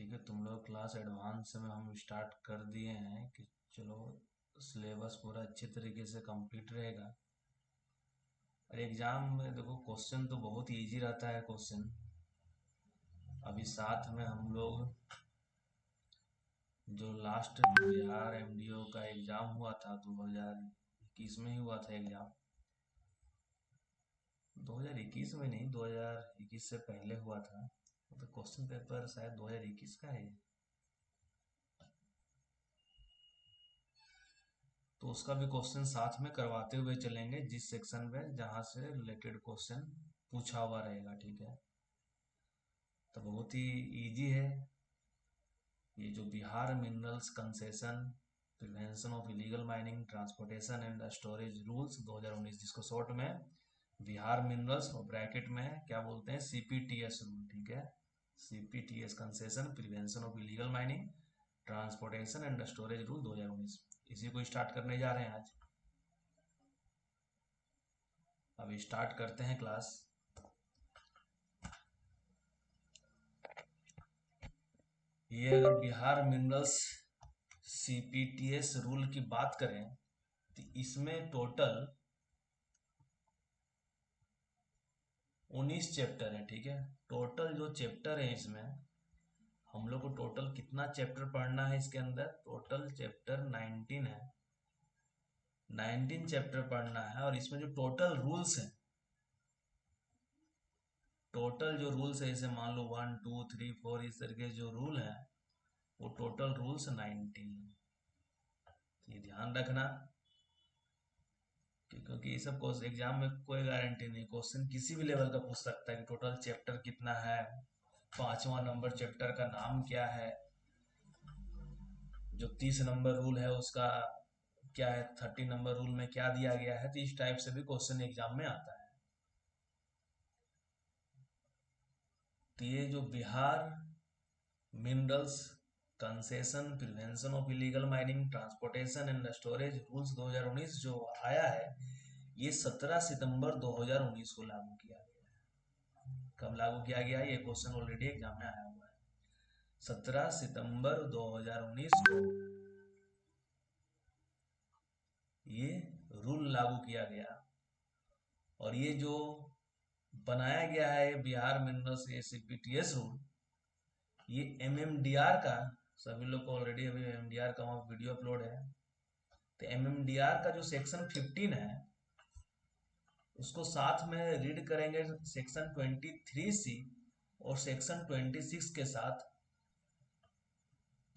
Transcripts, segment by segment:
ठीक है, तुम लोग क्लास एडवांस में हम स्टार्ट कर दिए हैं कि चलो सिलेबस पूरा अच्छे तरीके से कंप्लीट रहेगा। और एग्जाम में देखो क्वेश्चन तो बहुत ही इजी रहता है क्वेश्चन। अभी साथ में हम लोग जो लास्ट बिहार एमडीओ का एग्जाम हुआ था 2021 में ही हुआ था एग्जाम। 2021 में नहीं, 2021 से पहले हुआ था। तो क्वेश्चन पेपर शायद 2021 का है। तो उसका भी क्वेश्चन साथ में करवाते हुए चलेंगे, जिस सेक्शन में जहाँ से रिलेटेड क्वेश्चन पूछा हुआ रहेगा। ठीक है, तो बहुत ही इजी है। ये जो Bihar minerals concession prevention of illegal mining transportation and storage rules 2019, जिसको शॉर्ट में बिहार मिनरल्स और ब्रैकेट में क्या बोलते हैं, सीपीटीएस रूल। ठीक है, CPTS concession prevention of illegal mining transportation and storage rule 2019, इसी को स्टार्ट करने जा रहे हैं आज। अब स्टार्ट करते हैं क्लास। ये अगर बिहार मिनरल्स सीपीटीएस रूल की बात करें तो इसमें टोटल 19 चैप्टर है। ठीक है, टोटल जो चैप्टर है इसमें हम लोग को टोटल कितना चैप्टर पढ़ना है, इसके अंदर टोटल चैप्टर 19 है। 19 चैप्टर पढ़ना है और इसमें जो टोटल रूल्स हैं, टोटल जो रूल्स है, जैसे मान लो 1 2 3 4 इस तरीके जो रूल है, वो टोटल रूल्स 19 है। तो ये ध्यान रखना क्योंकि ये सब एग्जाम में कोई गारंटी नहीं, क्वेश्चन किसी भी लेवल का पूछ सकता है कि टोटल चैप्टर कितना है, पांचवा नंबर चैप्टर का नाम क्या है, जो 30 नंबर रूल है उसका क्या है, 30 नंबर रूल में क्या दिया गया है। तो इस टाइप से भी क्वेश्चन एग्जाम में आता है। तो ये जो Bihar minerals concession prevention of illegal mining transportation and storage rules 2019 जो आया है, ये 17 सितंबर 2019 को लागू किया गया। कब लागू किया गया, ये क्वेश्चन ऑलरेडी एग्जाम में आया हुआ है। 17 सितंबर 2019 को ये रूल लागू किया गया। और ये जो बनाया गया है बिहार मिनरल्स एसीपीटीएस रूल, ये एमएमडीआर का, सभी लोग को ऑलरेडी अभी एमएमडीआर का वहाँ वीडियो अपलोड है। तो एमएमडीआर का जो सेक्शन 15 है उसको साथ में रीड करेंगे, सेक्शन 23C और सेक्शन 26 के साथ।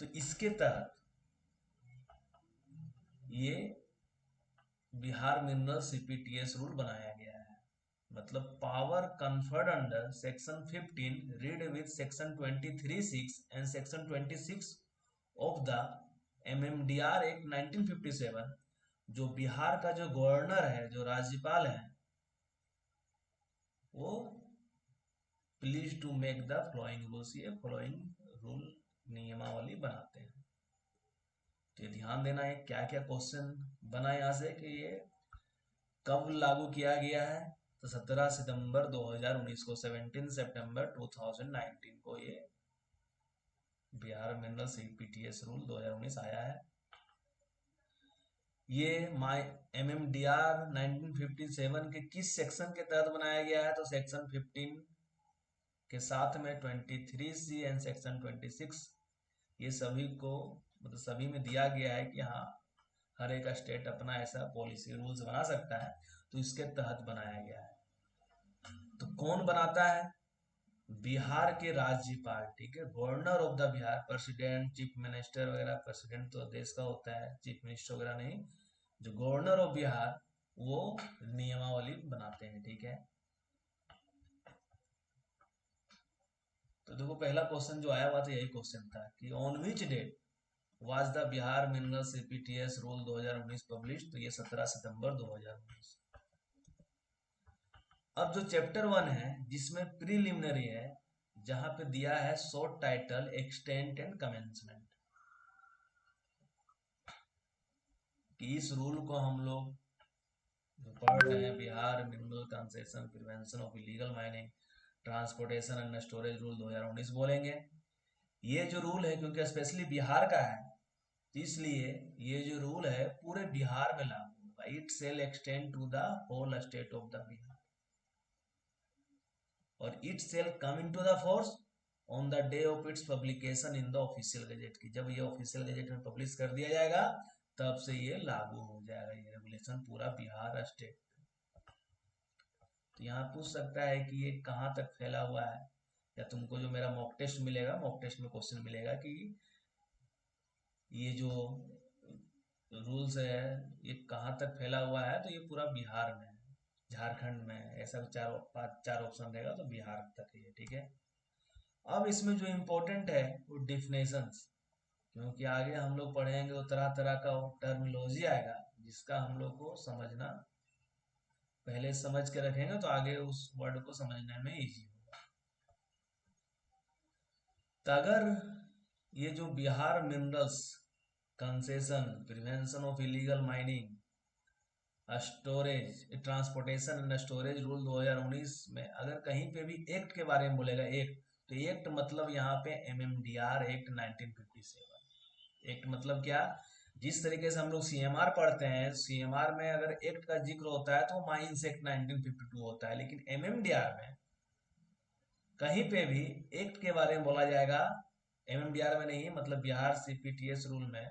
तो इसके तहत ये बिहार मिनरल सीपीटीएस रूल बनाया गया है। मतलब power conferred under section 15 read with section 23(6) and section 26 of the MMDR act 1957। जो बिहार का जो गवर्नर है, जो राज्यपाल है, वो please to make the following rules, ये फ्लोइंग रूल नियमावली बनाते हैं। तो ये ध्यान देना है क्या क्या क्वेश्चन बना यहाँ से कि ये कब लागू किया गया है। तो 17 सितंबर 2019 को, 17 सितंबर 2019 को ये बिहार मिनरल सीपीटीएस रूल 2019 आया है। ये माई एमएमडीआर 1957 के किस सेक्शन के तहत बनाया गया है, तो सेक्शन 15 के साथ में 23C एंड सेक्शन 26, ये सभी को मतलब सभी में दिया गया है कि हाँ हर एक स्टेट अपना ऐसा पॉलिसी रूल्स बना सकता है, तो इसके तहत बनाया गया है। तो कौन बनाता है, बिहार के राज्यपाल। ठीक है, governor of the Bihar, president chief minister वगैरह, प्रेसिडेंट तो देश का होता है, चीफ मिनिस्टर वगैरह नहीं, जो गवर्नर ऑफ बिहार वो नियमावली बनाते हैं। ठीक है, तो देखो पहला क्वेश्चन जो आया हुआ था यही क्वेश्चन था कि on which date was the Bihar mineral CPTS rule 2019 publish, तो ये 17 सितंबर 2019। अब जो चैप्टर 1 है जिसमें प्रीलिमिनरी है, जहां पे दिया है short title extent and commencement, कि इस रूल को हम लोग जो पढ़ रहे हैं, Bihar mineral concession prevention of illegal mining transportation and storage rule 2019 बोलेंगे। ये जो रूल है क्योंकि स्पेशली बिहार का है, इसलिए ये जो रूल है पूरे बिहार में लागू होगा। It shall extend to the whole state of the Bihar और it shall come into the force on the day of its publication in the official gazette की। जब ये ऑफिशियल गजेट में पब्लिश कर दिया जाएगा तब से ये लागू हो जाएगा, ये रेगुलेशन पूरा बिहार स्टेट। तो यहाँ पूछ सकता है कि ये कहाँ तक फैला हुआ है, या तुमको जो मेरा मॉक टेस्ट मिलेगा, मॉक टेस्ट में क्वेश्चन मिलेगा कि ये जो रूल्स है ये कहाँ तक फैला हुआ है, तो ये पूरा बिहार में है, झारखंड में है, ऐसा चार ऑप्शन रहेगा तो बिहार तक है ये, ठीक है। अब इसमें जो इम्पोर्टेंट है वो डिफिनेशंस, क्योंकि आगे हम लोग पढ़ेंगे वो तरह तरह का टर्मिनोलॉजी आएगा जिसका हम लोग को समझना, पहले समझ के रखेंगे तो आगे उस वर्ड को समझने में इजी होगा। तो अगर ये जो Bihar minerals concession, prevention of illegal mining, storage, transportation and storage rule 2019 में अगर कहीं पे भी एक्ट के बारे में बोलेगा एक्ट, तो एक्ट मतलब यहाँ पे एमएमडीआर एक्ट 1957। एक्ट मतलब क्या, जिस तरीके से हम लोग सीएमआर पढ़ते हैं, सीएमआर में अगर एक्ट का जिक्र होता है तो माइंस एक्ट 1952 होता है, लेकिन एमएमडीआर में कहीं पे भी एक्ट के बारे में बोला जाएगा, एमएमडीआर में नहीं, मतलब बिहार सीपीटीएस रूल में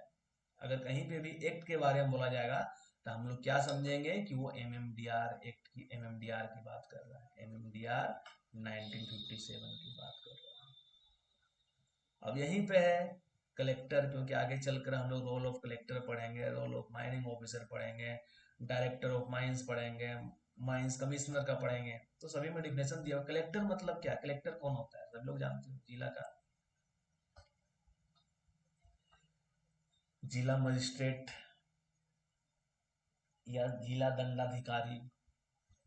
अगर कहीं पे भी एक्ट के बारे में बोला जाएगा तो हम लोग क्या समझेंगे कि वो एमएमडीआर एक्ट की, एमएमडीआर की बात कर रहा है, एमएमडीआर 1957 की बात कर रहा है। अब यहीं पे है कलेक्टर, क्योंकि आगे चलकर हम लोग रोल ऑफ कलेक्टर पढ़ेंगे, रोल ऑफ माइनिंग ऑफिसर पढ़ेंगे, डायरेक्टर ऑफ माइंस पढ़ेंगे, माइंस कमिश्नर का पढ़ेंगे, तो सभी में डिफिनेशन दिया। कलेक्टर मतलब क्या, कलेक्टर कौन होता है, सब लोग जानते हैं, जिला का जिला मजिस्ट्रेट या जिला दंडाधिकारी,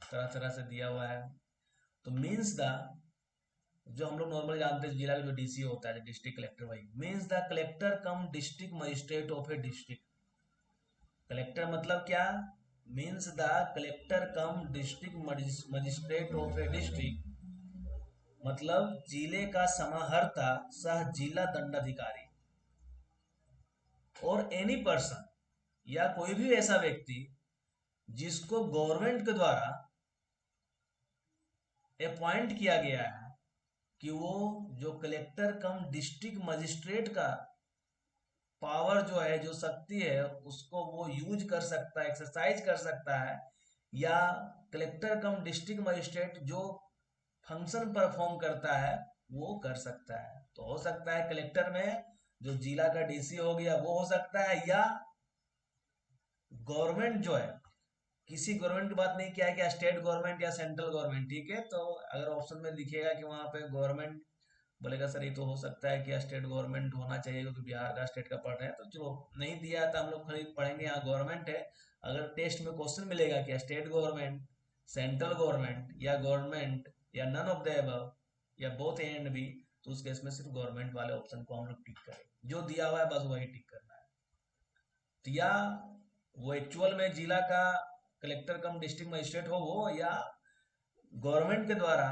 तरह तरह से दिया हुआ है। तो मीन्स द, जो हम लोग नॉर्मल जानते हैं जिला का जो डीसी होता है, डिस्ट्रिक्ट कलेक्टर, वही means the collector come district magistrate of A district. Collector मतलब क्या, means the collector come district magistrate of A district, मतलब जिले का समाहर्ता सह जिला दंडाधिकारी, और एनी पर्सन या कोई भी ऐसा व्यक्ति जिसको गवर्नमेंट के द्वारा अपॉइंट किया गया है कि वो जो कलेक्टर कम डिस्ट्रिक्ट मजिस्ट्रेट का पावर जो है, जो शक्ति है, उसको वो यूज कर सकता है, एक्सरसाइज कर सकता है, या कलेक्टर कम डिस्ट्रिक्ट मजिस्ट्रेट जो फंक्शन परफॉर्म करता है वो कर सकता है। तो हो सकता है कलेक्टर में जो जिला का डीसी हो गया वो हो सकता है, या गवर्नमेंट जो है, किसी गवर्नमेंट की बात नहीं किया है कि स्टेट गवर्नमेंट या सेंट्रल गवर्नमेंट, ठीक है। तो अगर ऑप्शन में दिखेगा कि वहां पे गवर्नमेंट, बोलेगा सर ये तो हो सकता है कि स्टेट गवर्नमेंट होना चाहिए क्योंकि बिहार का स्टेट का पढ़ रहे हैं, तो चलो नहीं दिया तो हम लोग खरीद पढ़ेंगे यहाँ गवर्नमेंट है। अगर टेस्ट में क्वेश्चन मिलेगा कि स्टेट गवर्नमेंट, सेंट्रल गवर्नमेंट या गवर्नमेंट या नन ऑफ द अबव या बोथ ए एंड बी, तो उस केस में सिर्फ गवर्नमेंट वाले ऑप्शन को हम लोग टिक करें, जो दिया हुआ है बस वही टिक करना है। तो या वो एक्चुअल में जिला का कलेक्टर कम डिस्ट्रिक्ट मजिस्ट्रेट हो वो, या गवर्नमेंट के द्वारा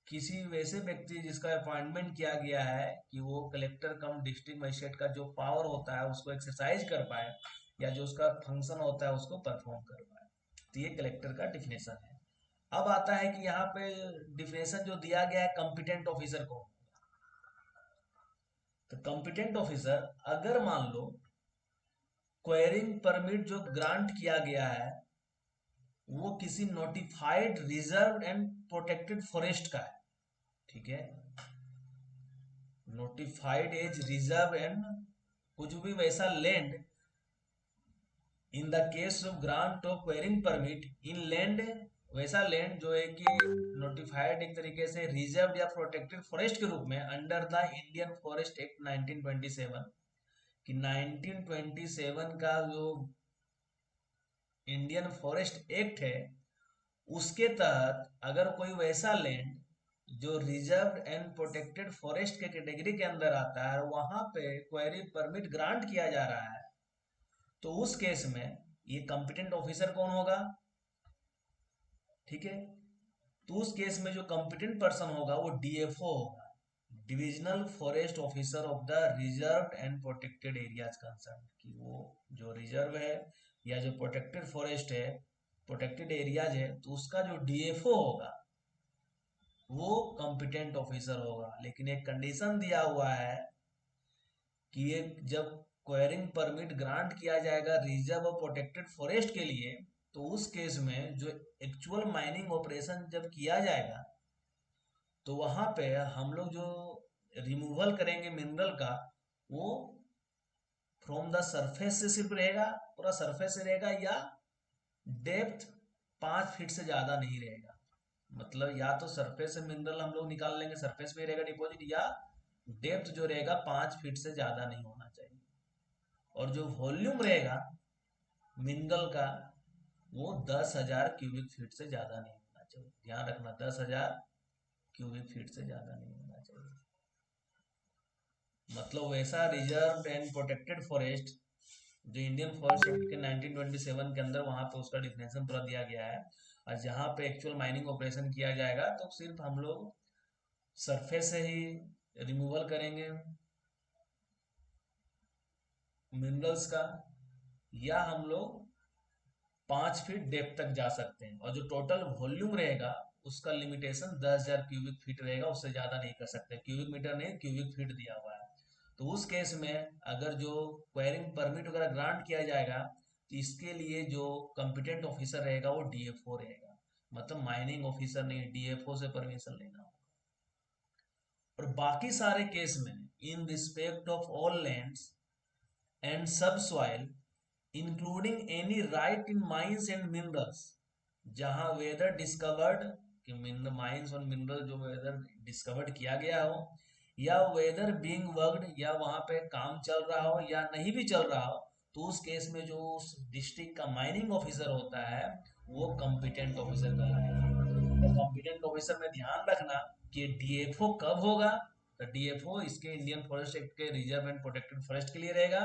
किसी वैसे व्यक्ति जिसका अपॉइंटमेंट किया गया है कि वो कलेक्टर कम डिस्ट्रिक्ट मजिस्ट्रेट का जो पावर होता है उसको एक्सरसाइज कर पाए, या जो उसका फंक्शन होता है उसको परफॉर्म कर पाए। तो ये कलेक्टर का डिफिनेशन है। अब आता है कि यहाँ पे डिफिनेशन जो दिया गया है कॉम्पिटेंट ऑफिसर को, तो कॉम्पिटेंट ऑफिसर अगर मान लो क्वेरिंग परमिट जो ग्रांट किया गया है वो किसी notified reserve and protected forest का है, ठीक है, नोटिफाइड एज रिजर्व एंड कुछ भी वैसा land, in the case of grant of quarrying permit in land, वैसा लैंड जो है कि नोटिफाइड एक तरीके से रिजर्व या प्रोटेक्टेड फॉरेस्ट के रूप में under the Indian forest act 1927, कि 1927 का जो इंडियन फॉरेस्ट एक्ट है उसके तहत अगर कोई वैसा लैंड जो रिजर्व एंड प्रोटेक्टेड फॉरेस्ट के कैटेगरी के अंदर आता है और वहां पे क्वेरी परमिट ग्रांट किया जा रहा है, तो उस केस में ये कॉम्पिटेंट ऑफिसर कौन होगा, ठीक है। तो उस केस में जो कॉम्पिटेंट पर्सन होगा वो डीएफओ होगा, divisional forest officer of the reserve and protected areas concern, कि वो जो रिजर्व है या जो प्रोटेक्टेड फॉरेस्ट है, प्रोटेक्टेड एरियाज है, तो उसका जो डीएफओ होगा वो कॉम्पिटेंट ऑफिसर होगा। लेकिन एक कंडीशन दिया हुआ है कि ये जब क्वेरिंग परमिट ग्रांट किया जाएगा रिजर्व और प्रोटेक्टेड फॉरेस्ट के लिए, तो उस केस में जो एक्चुअल माइनिंग ऑपरेशन जब किया जाएगा तो वहां पे हम लोग जो रिमूवल करेंगे मिनरल का, वो फ्रॉम द सरफेस से सिर्फ रहेगा, पूरा सरफेस से रहेगा, या डेप्थ 5 फीट से ज्यादा नहीं रहेगा। मतलब या तो सरफेस से मिनरल हम लोग निकाल लेंगे, सरफेस पे रहेगा डिपॉजिट, या डेप्थ जो रहेगा 5 फीट से ज्यादा नहीं होना चाहिए। और जो वॉल्यूम रहेगा मिनरल का वो 10,000 क्यूबिक फीट से ज्यादा नहीं होना चाहिए। ध्यान रखना, 10,000 क्यूबिक फीट से ज्यादा नहीं होना चाहिए। मतलब वैसा रिजर्व एंड प्रोटेक्टेड फॉरेस्ट जो इंडियन फॉरेस्ट एक्ट के 1927 के अंदर वहां पे उसका डिफिनेशन पूरा दिया गया है। और जहां पे एक्चुअल माइनिंग ऑपरेशन किया जाएगा तो सिर्फ हम लोग सरफेस से ही रिमूवल करेंगे मिनरल्स का, या हम लोग 5 फीट डेप्थ तक जा सकते हैं। और जो टोटल वॉल्यूम रहेगा उसका लिमिटेशन 10,000 क्यूबिक फीट रहेगा, उससे ज्यादा नहीं कर सकते। क्यूबिक मीटर नहीं, क्यूबिक फीट दिया हुआ है। तो उस केस में अगर जो क्वेरिंग परमिट वगैरह ग्रांट किया जाएगा तो इसके लिए जो कॉम्पिटेंट ऑफिसर रहेगा वो डीएफओ रहेगा। मतलब माइनिंग ऑफिसर नहीं, डीएफओ से परमिशन लेना होगा। और बाकी सारे केस में in respect of all lands and subsoil including any right in mines and minerals, जहां वेदर डिस्कवर्ड, कि माइंस और मिनरल जो वेदर डिस्कवर्ड किया गया हो, या वेदर बीइंग वर्कड, या वहां पे काम चल रहा हो या नहीं भी चल रहा हो, तो उस केस में जो उस डिस्ट्रिक्ट का माइनिंग ऑफिसर होता है वो कॉम्पिटेंट ऑफिसर कहलाएगा। तो कॉम्पिटेंट ऑफिसर में ध्यान रखना कि डीएफओ कब होगा। तो डीएफओ इसके इंडियन फॉरेस्ट एक्ट के रिजर्व एंड प्रोटेक्टेड फॉरेस्ट के लिए रहेगा,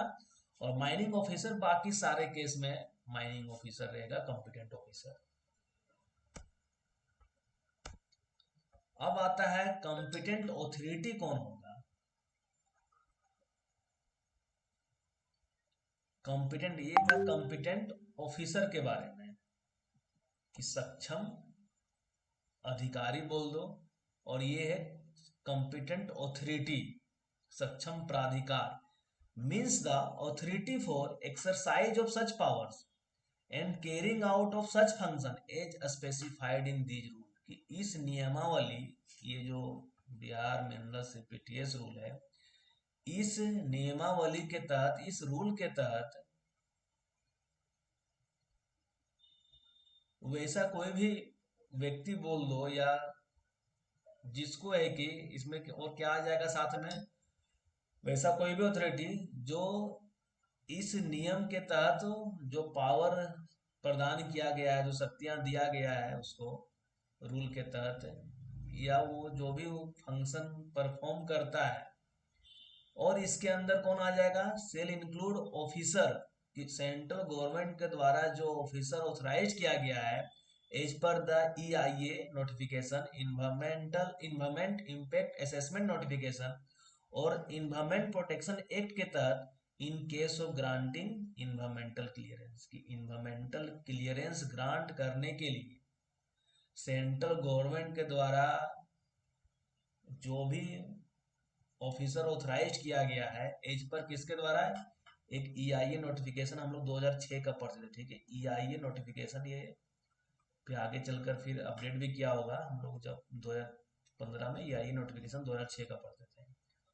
और माइनिंग ऑफिसर बाकी सारे केस में माइनिंग ऑफिसर रहेगा, कॉम्पिटेंट ऑफिसर। अब आता है कॉम्पिटेंट ऑथोरिटी कौन होगा। कॉम्पिटेंट, ये था कॉम्पिटेंट ऑफिसर के बारे में कि सक्षम अधिकारी बोल दो, और ये है कॉम्पिटेंट ऑथोरिटी, सक्षम प्राधिकार, means the authority for exercise of such powers and carrying out of such function as specified in these rule, कि इस नियमावली, ये जो बिहार मिनरल सीपीटीएस रूल है, इस नियमावली के तहत, इस रूल के तहत वैसा कोई भी व्यक्ति बोल दो, या जिसको है कि इसमें और क्या आ जाएगा साथ में, वैसा कोई भी अथॉरिटी जो इस नियम के तहत जो पावर प्रदान किया गया है, जो शक्तियां दिया गया है उसको रूल के तहत, या वो जो भी वो फंक्शन परफॉर्म करता है, और इसके अंदर कौन आ जाएगा, सेल इंक्लूड ऑफिसर, कि सेंट्रल गवर्नमेंट के द्वारा जो ऑफिसर ऑथराइज किया गया है as per the EIA notification, environmental environment impact assessment notification और इन्वायरमेंट प्रोटेक्शन एक्ट के तहत, in case of granting environmental clearance, की इन्वायरमेंटल क्लियरेंस ग्रांट करने के लिए सेंट्रल गवर्नमेंट के द्वारा जो भी ऑफिसर ऑथराइज किया गया है एज पर किसके द्वारा है, एक ईआईए नोटिफिकेशन हम लोग 2006 का पढ़ते थे, ठीक है। ईआईए नोटिफिकेशन ये फिर आगे चलकर फिर अपडेट भी किया होगा, हम लोग जब 2015 में ईआईए नोटिफिकेशन 2006 का पढ़ते थे।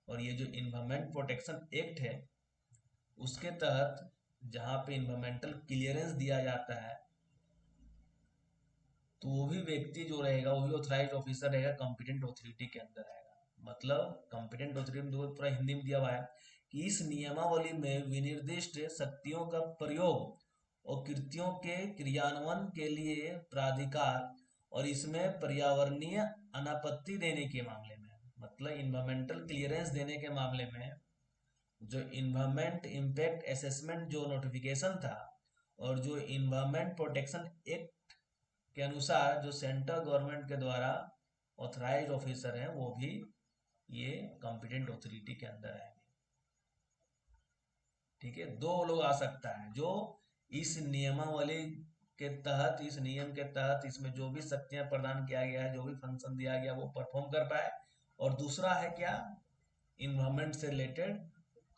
और ये जो इन्वायरमेंट प्रोटेक्शन एक्ट है उसके तहत जहाँ पे इन्वायरमेंटल क्लियरेंस दिया जाता है, तो वो भी व्यक्ति जो रहेगा वो भी ऑथराइज ऑफिसर रहेगा, कॉम्पिटेंट ऑथोरिटी के अंदर रहेगा। मतलब कॉम्पिटेंट ऑथोरिटी में पूरा हिंदी में दिया हुआ है कि इस नियमावली में विनिर्दिष्ट शक्तियों का प्रयोग और कृत्यों के क्रियान्वयन के लिए प्राधिकार, और इसमें पर्यावरणीय अनापत्ति देने के मामले में, मतलब इन्वायरमेंटल क्लियरेंस देने के मामले में जो इन्वायरमेंट इम्पैक्ट असेसमेंट जो नोटिफिकेशन था, और जो इन्वायरमेंट प्रोटेक्शन एक्ट के अनुसार जो सेंट्रल गवर्नमेंट के द्वारा ऑथराइज ऑफिसर हैं वो भी ये कॉम्पिटेंट ऑथोरिटी के अंदर आएंगे। ठीक है, दो लोग आ सकता है जो इस नियमावली के तहत, इस नियम के तहत इसमें जो भी शक्तियां प्रदान किया गया है, जो भी फंक्शन दिया गया वो परफॉर्म कर पाए। और दूसरा है क्या, इन्वायरमेंट से रिलेटेड,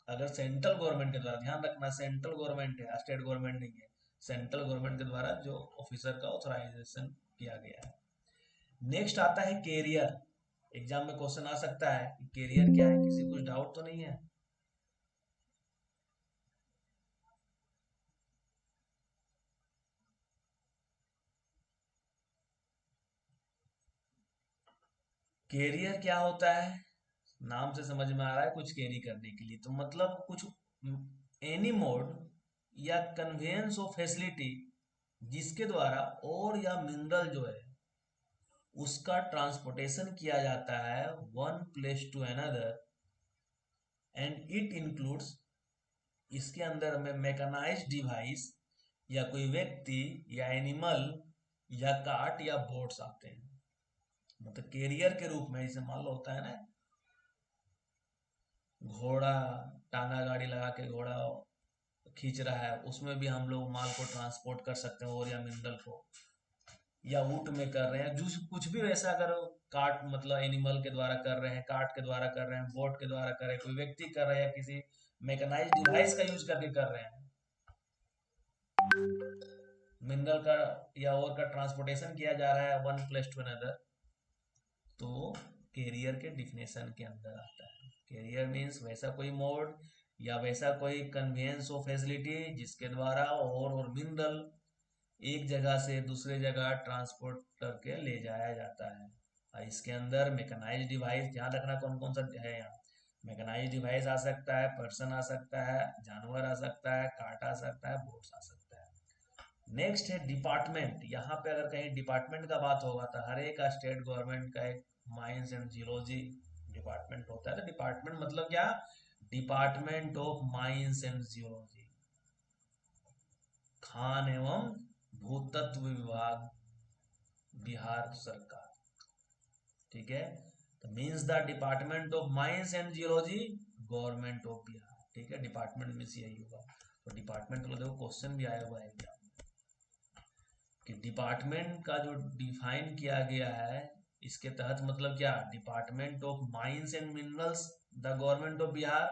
अगर सेंट्रल गवर्नमेंट के द्वारा, ध्यान रखना सेंट्रल गवर्नमेंट है, स्टेट गवर्नमेंट नहीं है, सेंट्रल गवर्नमेंट के द्वारा जो ऑफिसर का ऑथराइजेशन किया गया है। नेक्स्ट आता है कैरियर। एग्जाम में क्वेश्चन आ सकता है कि कैरियर क्या है, किसी कुछ डाउट तो नहीं है? कैरियर क्या होता है, नाम से समझ में आ रहा है कुछ कैरी करने के लिए, तो मतलब कुछ एनी मोड या कन्वेंस ऑफ फैसिलिटी जिसके द्वारा और या मिनरल जो है उसका ट्रांसपोर्टेशन किया जाता है one place to another, and it includes, इसके अंदर में मैकेनाइज्ड डिवाइस या कोई व्यक्ति या एनिमल या कार्ट या बोट्स आते हैं। मतलब कैरियर के रूप में, जैसे मान लो होता है ना घोड़ा, टांगा गाड़ी लगा के घोड़ा खींच रहा है, उसमें भी हम लोग माल को ट्रांसपोर्ट कर सकते हैं, और या मिनरल को, या ऊँट में कर रहे हैं, जो कुछ भी वैसा अगर कार्ट मतलब एनिमल के द्वारा कर रहे हैं, कार्ट के द्वारा कर रहे हैं, बोट के द्वारा कर रहे हैं, कोई व्यक्ति कर रहे हैं, या किसी मैकेनाइज्ड डिवाइस का यूज करके कर रहे हैं, मिनरल का या और का ट्रांसपोर्टेशन किया जा रहा है वन प्लेस टू अनदर, तो कैरियर के डिफिनेशन के अंदर आता है। कैरियर मीन्स वैसा कोई मोड या वैसा कोई कन्वेंस ऑफ फैसिलिटी जिसके द्वारा और मिनरल एक जगह से दूसरे जगह ट्रांसपोर्ट करके ले जाया जाता है। और इसके अंदर मैकेनाइज्ड डिवाइस, ध्यान रखना कौन कौन सा है यहाँ। मैकेनाइज्ड डिवाइस आ सकता है, पर्सन आ सकता है, जानवर आ सकता है, कार्ट आ सकता है, बोट्स आ सकता है। नेक्स्ट है डिपार्टमेंट। यहाँ पे अगर कहीं डिपार्टमेंट का बात होगा तो हर एक स्टेट गवर्नमेंट का एक माइंस एंड जियोलॉजी डिपार्टमेंट होता है। तो डिपार्टमेंट मतलब क्या, department of mines and geology, खान एवं भूतत्व विभाग, बिहार सरकार। ठीक है, तो means the department of mines and geology, government of Bihar. ठीक है, डिपार्टमेंट मीन्स यही होगा। तो डिपार्टमेंट वाला देखो क्वेश्चन भी आया हुआ है एग्जाम कि डिपार्टमेंट का जो डिफाइन किया गया है, इसके तहत मतलब क्या, department of mines and minerals the government of Bihar,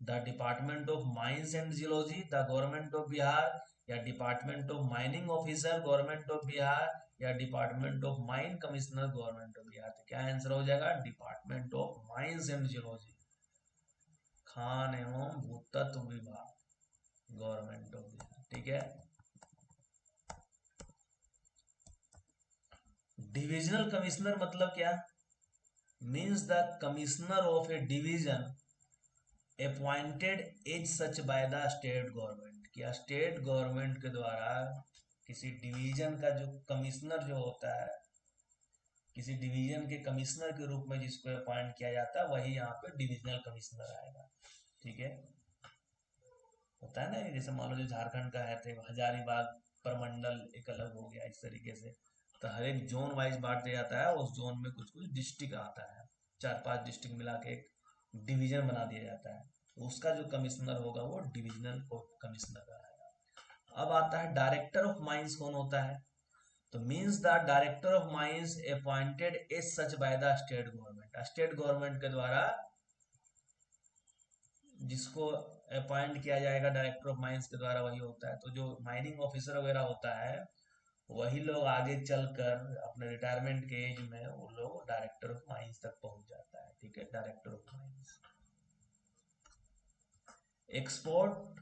the department of mines and geology the government of Bihar, या department of mining officer government of Bihar, या department of mine commissioner government of Bihar. तो क्या आंसर हो जाएगा, department of mines and geology, खान एवं भूतत्व विभाग, गवर्नमेंट ऑफ बिहार। ठीक है, डिविजनल कमिश्नर मतलब क्या, means the commissioner of a division appointed as such by the state government, क्या स्टेट गवर्नमेंट के द्वारा किसी डिवीजन का जो कमिश्नर जो होता है, किसी डिवीजन के कमिश्नर के रूप में जिसको अपॉइंट किया जाता है वही यहाँ पे डिविजनल कमिश्नर आएगा। ठीक है, होता है ना, जैसे मान लो जो झारखंड का है तो हजारीबाग प्रमंडल एक अलग हो गया, इस तरीके से तो हर एक जोन वाइज बांट दिया जाता है, उस जोन में कुछ कुछ डिस्ट्रिक्ट आता है, चार पांच डिस्ट्रिक्ट मिला के एक डिवीजन बना दिया जाता है, तो उसका जो कमिश्नर होगा वो डिविजनल कमिश्नर रहेगा। अब आता है डायरेक्टर ऑफ माइंस कौन होता है, तो means the director of mines appointed as such by the state government, state government के द्वारा जिसको अपॉइंट किया जाएगा डायरेक्टर ऑफ माइंस के द्वारा वही होता है। तो जो माइनिंग ऑफिसर वगैरह होता है वही लोग आगे चलकर अपने रिटायरमेंट के एज में वो लोग डायरेक्टर ऑफ माइंस तक पहुंच जाता है। ठीक है, डायरेक्टर ऑफ माइंस। एक्सपोर्ट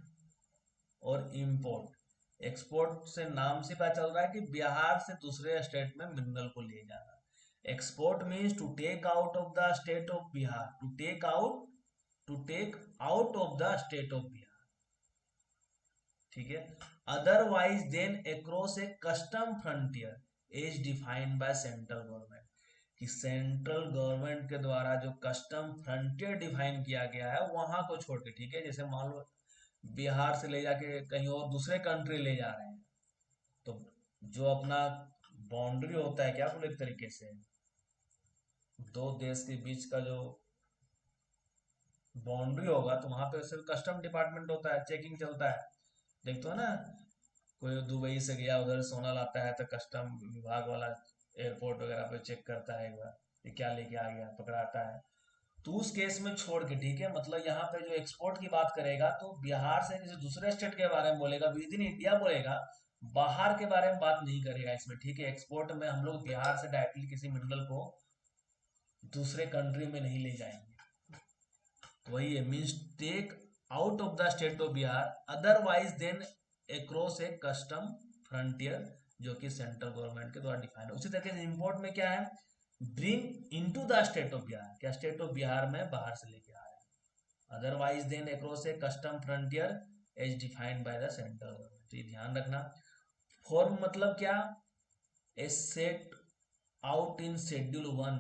और इंपोर्ट, एक्सपोर्ट से नाम से पता चल रहा है कि बिहार से दूसरे स्टेट में मिनरल को ले जाना। Export means to take out of the state of Bihar, to take out of the state of Bihar. ठीक है, otherwise than across a custom frontier as defined by central government, कि सेंट्रल गवर्नमेंट के द्वारा जो कस्टम फ्रंटियर डिफाइन किया गया है वहां को छोड़ के। ठीक है, जैसे मान लो बिहार से ले जाके कहीं और दूसरे कंट्री ले जा रहे हैं, तो जो अपना बाउंड्री होता है क्या बोले एक तरीके से, दो देश के बीच का जो बाउंड्री होगा तो वहां पे सिर्फ कस्टम डिपार्टमेंट होता है, चेकिंग चलता है। देखते हो ना, कोई दुबई से गया उधर सोना लाता है तो कस्टम विभाग वाला एयरपोर्ट वगैरह पे चेक करता है एक बार ये क्या लेके आ गया, पकड़ाता है। तो उस केस में छोड़ के, ठीक है, मतलब यहाँ पे जो एक्सपोर्ट की बात करेगा तो बिहार से किसी दूसरे स्टेट के बारे में बोलेगा, विद इन इंडिया बोलेगा, बाहर के बारे में बात नहीं करेगा इसमें, ठीक है। एक्सपोर्ट में हम लोग बिहार से डायरेक्टली किसी मिनरल को दूसरे कंट्री में नहीं ले जाएंगे। तो वही है, means take out of the state of Bihar otherwise than across a custom frontier, जो कि सेंट्रल गवर्नमेंट के द्वारा डिफाइंड है। उसी तरीके से इंपोर्ट में क्या है, bring into the state of Bihar, क्या स्टेट ऑफ बिहार में बाहर से लेके आ रहे हैं, otherwise than across a custom frontier as defined by the central government. तो ये ध्यान रखना। फॉर्म मतलब क्या, a set out in schedule 1,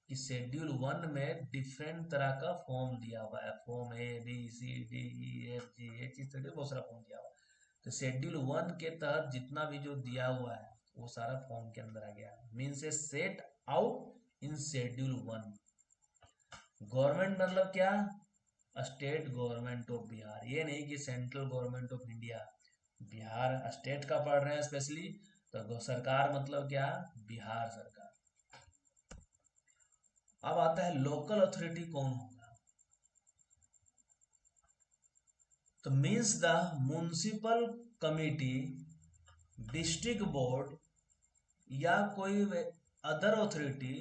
कि शेड्यूल 1 में डिफरेंट तरह का फॉर्म दिया हुआ है, form A B C D E F G H, इस तरह के बहुत सारा फॉर्म दिया हुआ है। तो शेड्यूल 1 के तहत जितना भी जो दिया हुआ है वो सारा फॉर्म के अंदर आ गया है, means A set out in schedule 1। Government मतलब क्या, स्टेट गवर्नमेंट ऑफ बिहार, ये नहीं कि central government of India. Bihar state का पढ़ रहे हैं स्पेशली, तो सरकार मतलब क्या, बिहार सरकार। अब आता है लोकल अथॉरिटी कौन होगा, तो means the municipal committee, district board, या कोई अदर अथॉरिटी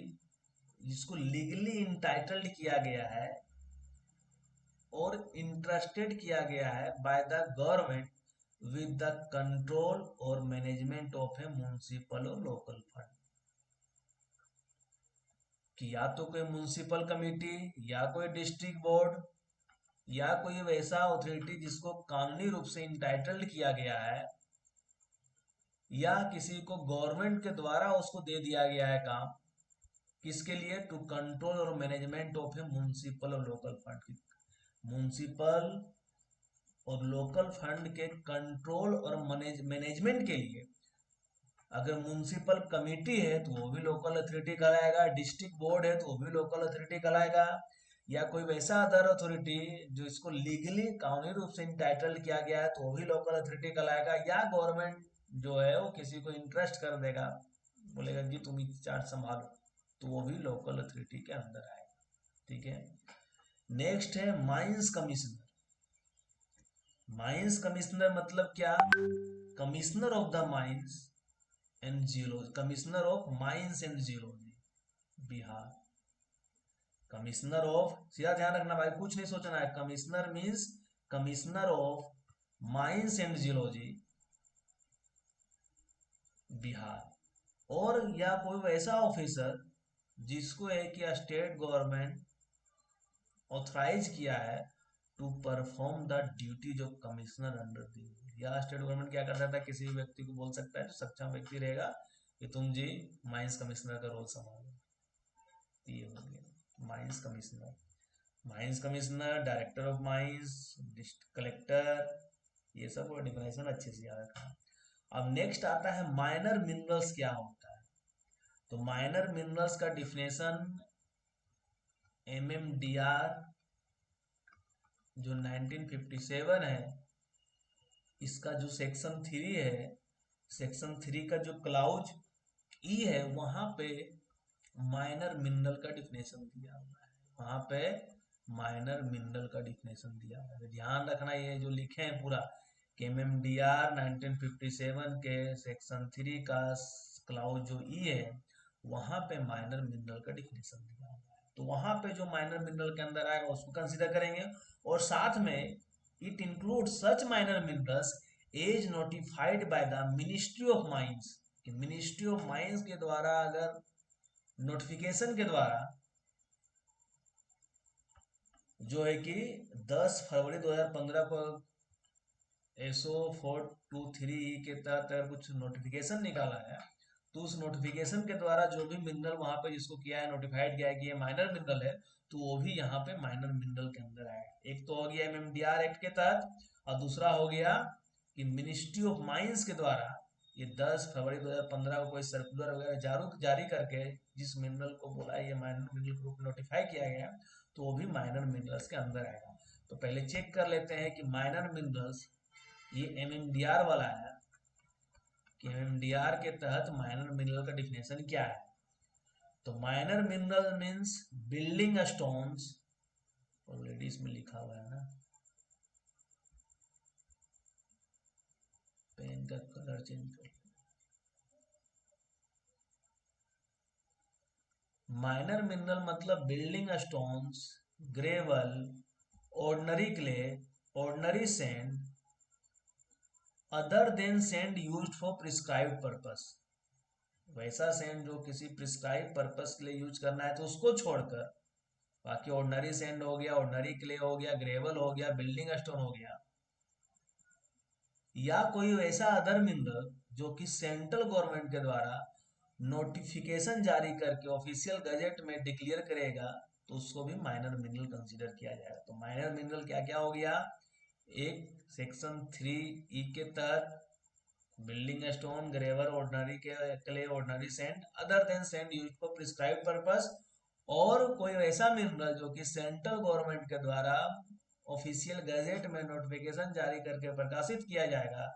जिसको लीगली इंटाइटल्ड किया गया है और इंटरेस्टेड किया गया है by the government with the control और मैनेजमेंट ऑफ ए म्युनिसिपल और लोकल फंड। कि या तो कोई म्युनिसिपल कमिटी, या कोई डिस्ट्रिक्ट बोर्ड, या कोई वैसा अथॉरिटी जिसको कानूनी रूप से इंटाइटल्ड किया गया है, या किसी को गवर्नमेंट के द्वारा उसको दे दिया गया है काम, किसके लिए, टू कंट्रोल और मैनेजमेंट ऑफ ए म्युनिसिपल और लोकल फंड। म्युनिसिपल और लोकल फंड के कंट्रोल और मैनेजमेंट के लिए अगर म्युनिसिपल कमेटी है तो वो भी लोकल अथॉरिटी कहलाएगा, डिस्ट्रिक्ट बोर्ड है तो वो भी लोकल अथॉरिटी कहलाएगा, या कोई वैसा अदर अथॉरिटी जो इसको लीगली कानूनी रूप से इंटाइटल किया गया है तो वो भी लोकल अथॉरिटी कहलाएगा, या गवर्नमेंट जो है वो किसी को इंटरेस्ट कर देगा, बोलेगा जी तुम चार्ज संभालो, तो वो भी लोकल अथॉरिटी के अंदर आएगा, ठीक है। नेक्स्ट है माइंस कमिश्नर। माइंस कमिश्नर मतलब क्या, commissioner of the mines and geology, commissioner of mines and geology Bihar. Commissioner of, सीधा ध्यान रखना भाई, कुछ नहीं सोचना है, commissioner means commissioner of mines and geology Bihar. और या कोई वैसा ऑफिसर जिसको एक या स्टेट गवर्नमेंट ऑथराइज किया है to perform the duties of commissioner under the. या स्टेट गवर्नमेंट क्या कर सकता है, किसी भी व्यक्ति को बोल सकता है जो सक्षम व्यक्ति रहेगा कि तुम जी माइंस कमिश्नर का रोल संभालो। ये हो गया mines commissioner. Mines commissioner, director of mines, district collector, ये सब डिफिनेशन अच्छे से याद रखना। अब नेक्स्ट आता है माइनर मिनरल्स क्या होता है। तो माइनर मिनरल्स का डिफिनेशन MMDR जो 1957 है, इसका जो सेक्शन 3 है, सेक्शन 3 का जो क्लाउज ई है, वहां पे माइनर मिनरल का डिफिनेशन दिया हुआ है, वहां पे माइनर मिनरल का डिफिनेशन दिया हुआ है। ध्यान रखना ये जो लिखे हैं पूरा, कि MMDR 1957 के सेक्शन 3 का क्लाउज जो ई है, वहां पे माइनर मिनरल का डिफिनेशन दिया हुआ है। तो वहां पे जो माइनर मिनरल के अंदर आएगा उसको कंसीडर करेंगे, और साथ में it include such minor minerals as notified by the ministry of mines. Ministry of mines के द्वारा अगर नोटिफिकेशन के द्वारा जो है कि 10 फरवरी 2015 को SO 423 के तहत अगर कुछ नोटिफिकेशन निकाला है, तो उस नोटिफिकेशन के द्वारा जो भी मिनरल वहां पे जिसको किया है, नोटिफाइड किया है कि ये माइनर मिनरल है, तो वो भी यहाँ पे माइनर मिनरल के अंदर आएगा। एक तो हो गया MMDR एक्ट के तहत, और दूसरा हो गया कि मिनिस्ट्री ऑफ माइंस के द्वारा ये 10 फरवरी 2015 को कोई सर्कुलर वगैरह जारी करके जिस मिनरल को बोला है ये माइनर मिनरल ग्रुप नोटिफाई किया गया, तो वो भी माइनर मिनरल्स के अंदर आएगा। तो पहले चेक कर लेते हैं कि माइनर मिनरल्स, ये एमएमडीआर वाला है, कि एमएमडीआर के तहत माइनर मिनरल का डिफिनेशन क्या है। तो minor mineral means building stones, already इसमें लिखा हुआ है ना, पेन का कलर चेंज कर। माइनर मिनरल मतलब building stones, gravel, ordinary clay, ordinary sand, other than sand used for prescribed purpose. वैसा सैंड जो किसी प्रिस्क्राइब पर्पस के लिए यूज करना है तो उसको छोड़कर बाकी ऑर्डिनरी सैंड हो गया, ऑर्डिनरी क्ले हो गया, ग्रेवल हो गया, बिल्डिंग स्टोन हो गया, या कोई वैसा अदर मिनरल जो कि सेंट्रल गवर्नमेंट के द्वारा नोटिफिकेशन जारी करके ऑफिशियल गजेट में डिक्लेयर करेगा, तो उसको भी माइनर मिनरल कंसीडर किया जाएगा। तो माइनर मिनरल क्या क्या हो गया, एक सेक्शन 3E के तहत building stone, gravel, ordinary clay, ordinary sand, other than sand used for prescribed purpose, और कोई ऐसा मिनरल जो कि सेंट्रल गवर्नमेंट के द्वारा ऑफिशियल गजेट में नोटिफिकेशन जारी करके प्रकाशित किया जाएगा,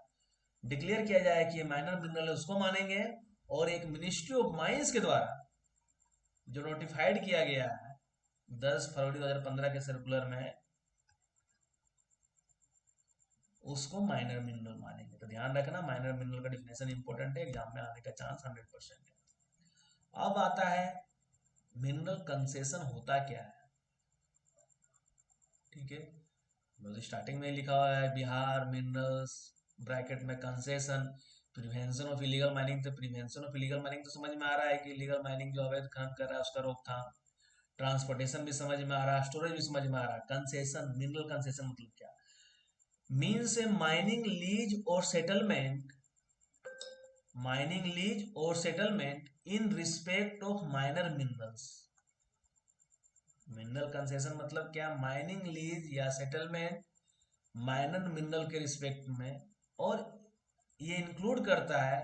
डिक्लेयर किया जाए कि ये माइनर मिनरल है, उसको मानेंगे। और एक मिनिस्ट्री ऑफ माइंस के द्वारा जो नोटिफाइड किया गया है 10 फरवरी 2015 के सर्कुलर में, उसको माइनर मिनरल मानेंगे। तो ध्यान रखना, माइनर मिनरल का डिफिनेशन इंपॉर्टेंट है, एग्जाम में आने का चांस 100% है। अब आता है मिनरल कंसेशन होता क्या है। ठीक है, मतलब स्टार्टिंग में लिखा हुआ है बिहार मिनरल्स, ब्रैकेट में concession, prevention of illegal mining. तो प्रिवेंशन ऑफ इलीगल माइनिंग तो समझ में आ रहा है कि इलीगल माइनिंग जो अवैध खनन कर रहा है उसका रोकथाम। ट्रांसपोर्टेशन भी समझ में आ रहा है, स्टोरेज भी समझ में आ रहा है। कंसेशन, मिनरल कंसेशन मतलब क्या, मीन्स ए माइनिंग लीज और सेटलमेंट, माइनिंग लीज और settlement in respect of minor minerals. Mineral concession मतलब क्या, माइनिंग लीज या सेटलमेंट माइनर मिनरल के रिस्पेक्ट में, और ये इंक्लूड करता है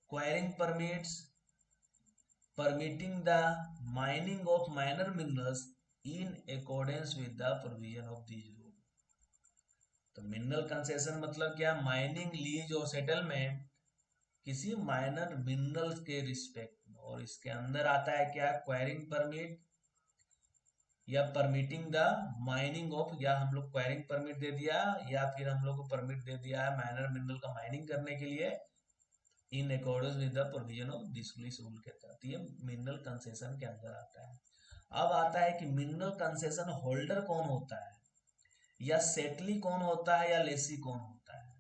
enquiring permits, permitting the mining of minor minerals in accordance with the provision of these rules। तो मिनरल कंसेशन मतलब क्या, माइनिंग लीज और सेटलमेंट किसी माइनर मिनरल्स के रिस्पेक्ट में, और इसके अंदर आता है क्या, क्वायरिंग परमिट या परमिटिंग द माइनिंग ऑफ, या हम लोग क्वायरिंग परमिट दे दिया या फिर हम लोग को परमिट दे दिया है माइनर मिनरल का माइनिंग करने के लिए in accordance with the provision of this rule के तहत, ये मिनरल कंसेशन के अंदर आता है। अब आता है कि मिनरल कंसेशन होल्डर कौन होता है, या सेटली कौन होता है, या लेसी कौन होता है।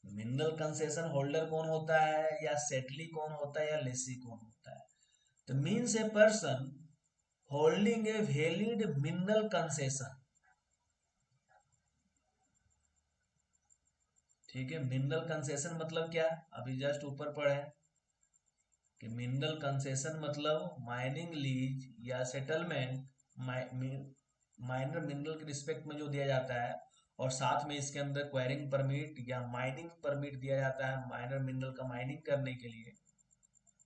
मिनरल कंसेशन होल्डर कौन होता है, या सेटली कौन होता है, या लेसी कौन होता है। तो means a person holding a valid mineral concession. ठीक है, मिनरल कंसेशन मतलब क्या, अभी जस्ट ऊपर पढ़े कि मिनरल कंसेशन मतलब माइनिंग लीज या सेटलमेंट माइनर मिनरल के रिस्पेक्ट में जो दिया जाता है, और साथ में इसके अंदर क्वायरिंग परमिट या माइनिंग परमिट दिया जाता है माइनर मिनरल का माइनिंग करने के लिए,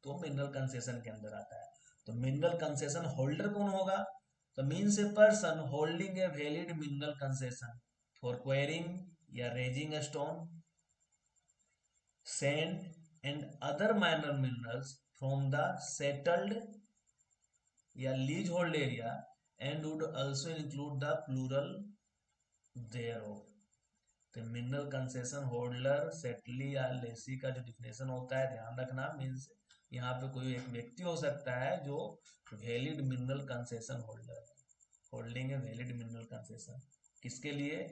तो मिनरल कंसेशन के अंदर आता है। तो मिनरल कंसेशन होल्डर कौन होगा, तो means a person holding a valid mineral concession for quarrying या raising stone, sand and other minor minerals from the settled या leasehold area and would also include the plural thereof। तो mineral concession holder, सेटली या लेसी का जो definition होता है ध्यान रखना, मीन्स यहाँ पे कोई एक व्यक्ति हो सकता है जो valid mineral concession holder, holding a valid mineral concession, किसके लिए,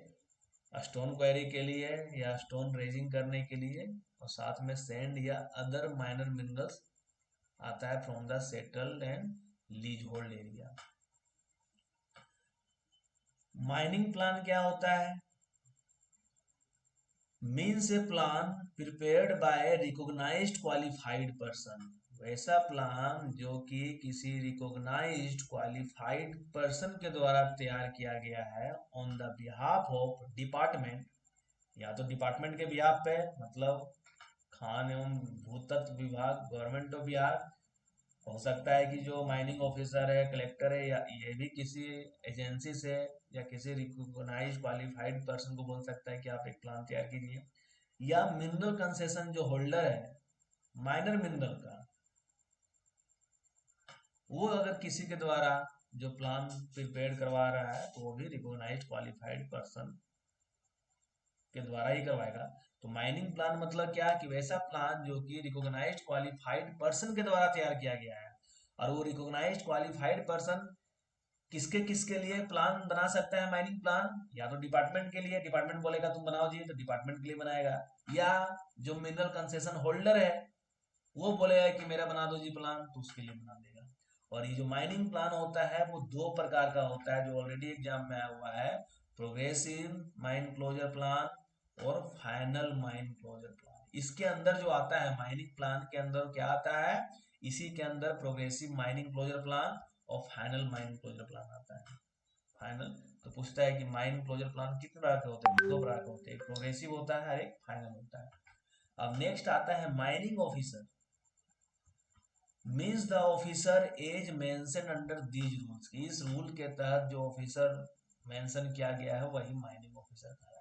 स्टोन क्वेरी के लिए या स्टोन रेजिंग करने के लिए, और साथ में सैंड या अदर माइनर मिनरल्स आता है from the settled and leasehold area. Mining plan क्या होता है, means a plan prepared by recognised qualified person. वैसा प्लान जो कि किसी रिकॉग्नाइज्ड क्वालिफाइड पर्सन के द्वारा तैयार किया गया है on the behalf of department, या तो डिपार्टमेंट के बिहाफ पे मतलब खान एवं भूतत्व विभाग, गवर्नमेंट ऑफ बिहार, हो सकता है कि जो माइनिंग ऑफिसर है, कलेक्टर है, या ये भी किसी एजेंसी से या किसी रिकॉग्नाइज क्वालिफाइड पर्सन को बोल सकता है कि आप एक प्लान तैयार कीजिए। या मिनरल कंसेशन जो होल्डर है माइनर मिनरल का, वो अगर किसी के द्वारा जो प्लान प्रिपेयर करवा रहा है तो वो भी रिकॉग्नाइज्ड क्वालिफाइड पर्सन के द्वारा ही करवाएगा। तो माइनिंग प्लान मतलब क्या, कि वैसा प्लान जो कि रिकॉग्नाइज्ड क्वालिफाइड पर्सन के द्वारा तैयार किया गया है। और वो रिकॉग्नाइज्ड क्वालिफाइड पर्सन किसके किसके लिए प्लान बना सकता है माइनिंग प्लान, या तो डिपार्टमेंट के लिए, डिपार्टमेंट बोलेगा तुम बनाओ जी तो डिपार्टमेंट के लिए बनाएगा, या जो मिनरल कंसेशन होल्डर है वो बोलेगा कि मेरा बना दो जी प्लान, तो उसके लिए बना देगा। और ये जो माइनिंग प्लान होता है वो दो प्रकार का होता है जो ऑलरेडी एग्जाम में आया हुआ है, प्रोग्रेसिव माइन क्लोजर प्लान और फाइनल माइन क्लोजर प्लान। इसके अंदर जो आता है माइनिंग प्लान के अंदर क्या आता है, इसी के अंदर प्रोग्रेसिव माइनिंग क्लोजर प्लान और फाइनल माइन क्लोजर प्लान आता है। फाइनल तो पूछता है कि माइन क्लोजर प्लान कितने प्रकार के होते हैं, दो प्रकार के होते हैं, एक प्रोग्रेसिव होता है और एक फाइनल होता है। अब नेक्स्ट आता है mining officer, means the officer as mention under these rules. इस रूल के तहत जो ऑफिसर मेंशन किया गया है वही माइनिंग ऑफिसर कहलाएगा।